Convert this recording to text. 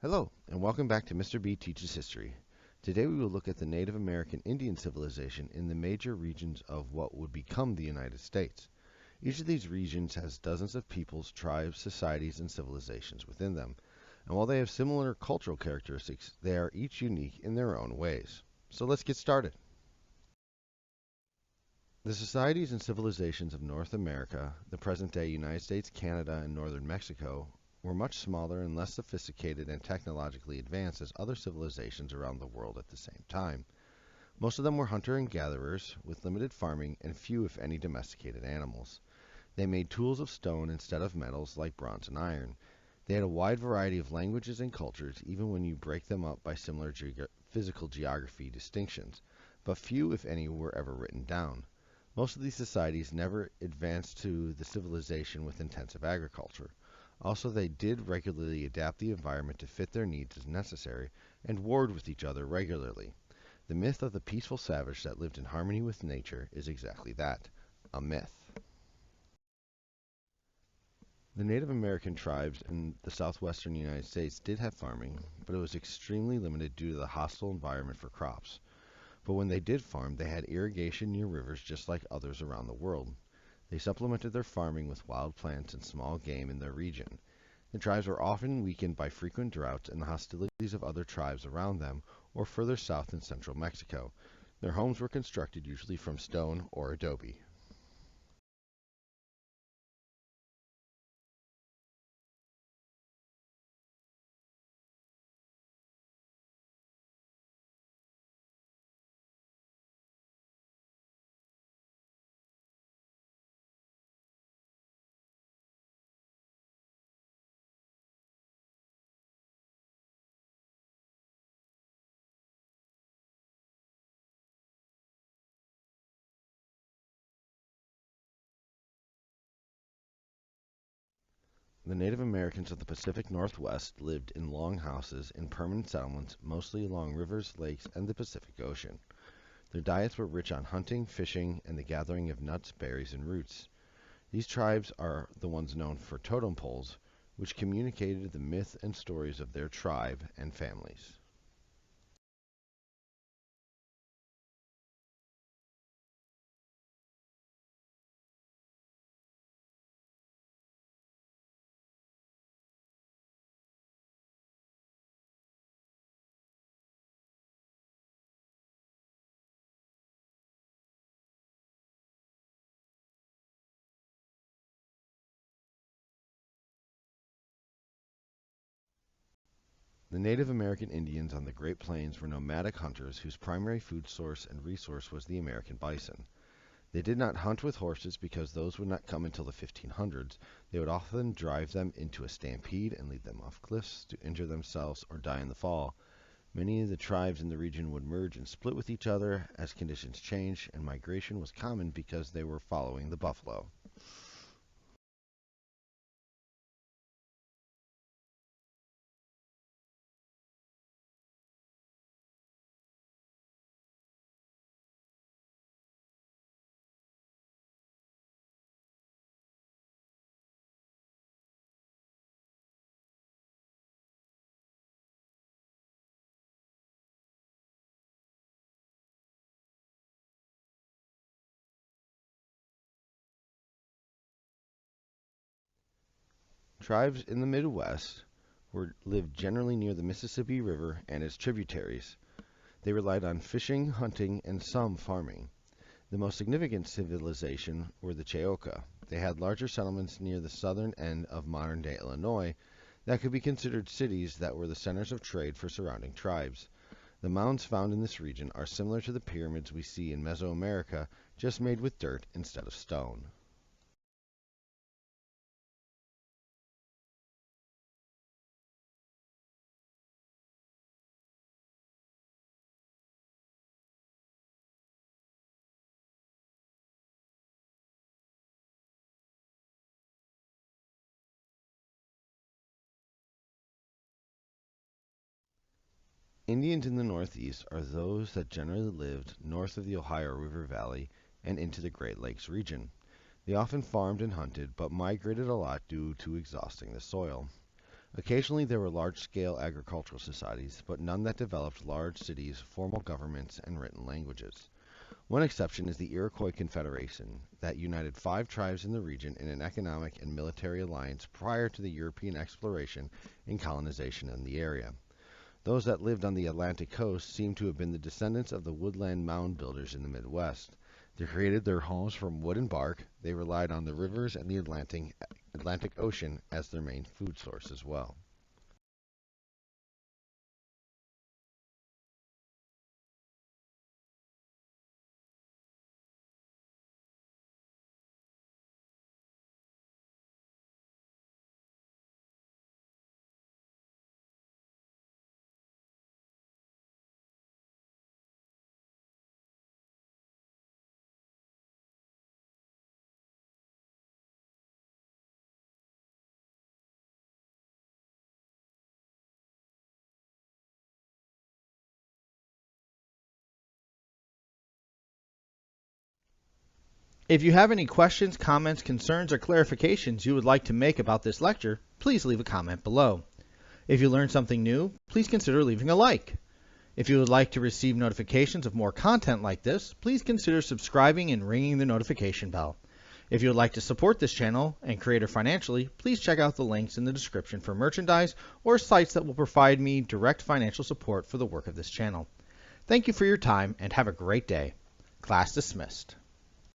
Hello, and welcome back to Mr. B Teaches History. Today we will look at the Native American Indian civilization in the major regions of what would become the United States. Each of these regions has dozens of peoples, tribes, societies, and civilizations within them. And while they have similar cultural characteristics, they are each unique in their own ways. So let's get started. The societies and civilizations of North America, the present day United States, Canada, and northern Mexico, were much smaller and less sophisticated and technologically advanced as other civilizations around the world at the same time. Most of them were hunter and gatherers, with limited farming and few, if any, domesticated animals. They made tools of stone instead of metals like bronze and iron. They had a wide variety of languages and cultures, even when you break them up by similar physical geography distinctions, but few, if any, were ever written down. Most of these societies never advanced to the civilization with intensive agriculture. Also, they did regularly adapt the environment to fit their needs as necessary, and warred with each other regularly. The myth of the peaceful savage that lived in harmony with nature is exactly that, a myth. The Native American tribes in the southwestern United States did have farming, but it was extremely limited due to the hostile environment for crops. But when they did farm, they had irrigation near rivers just like others around the world. They supplemented their farming with wild plants and small game in their region. The tribes were often weakened by frequent droughts and the hostilities of other tribes around them or further south in central Mexico. Their homes were constructed usually from stone or adobe. The Native Americans of the Pacific Northwest lived in long houses in permanent settlements, mostly along rivers, lakes, and the Pacific Ocean. Their diets were rich on hunting, fishing, and the gathering of nuts, berries, and roots. These tribes are the ones known for totem poles, which communicated the myth and stories of their tribe and families. The Native American Indians on the Great Plains were nomadic hunters whose primary food source and resource was the American bison. They did not hunt with horses because those would not come until the 1500s. They would often drive them into a stampede and lead them off cliffs to injure themselves or die in the fall. Many of the tribes in the region would merge and split with each other as conditions changed, and migration was common because they were following the buffalo. Tribes in the Midwest lived generally near the Mississippi River and its tributaries. They relied on fishing, hunting, and some farming. The most significant civilization were the Chaoka. They had larger settlements near the southern end of modern day Illinois that could be considered cities that were the centers of trade for surrounding tribes. The mounds found in this region are similar to the pyramids we see in Mesoamerica, just made with dirt instead of stone. Indians in the Northeast are those that generally lived north of the Ohio River Valley and into the Great Lakes region. They often farmed and hunted, but migrated a lot due to exhausting the soil. Occasionally there were large-scale agricultural societies, but none that developed large cities, formal governments, and written languages. One exception is the Iroquois Confederation, that united 5 tribes in the region in an economic and military alliance prior to the European exploration and colonization in the area. Those that lived on the Atlantic coast seem to have been the descendants of the woodland mound builders in the Midwest. They created their homes from wood and bark. They relied on the rivers and the Atlantic Ocean as their main food source as well. If you have any questions, comments, concerns, or clarifications you would like to make about this lecture, please leave a comment below. If you learned something new, please consider leaving a like. If you would like to receive notifications of more content like this, please consider subscribing and ringing the notification bell. If you would like to support this channel and Creator financially, please check out the links in the description for merchandise or sites that will provide me direct financial support for the work of this channel. Thank you for your time and have a great day. Class dismissed.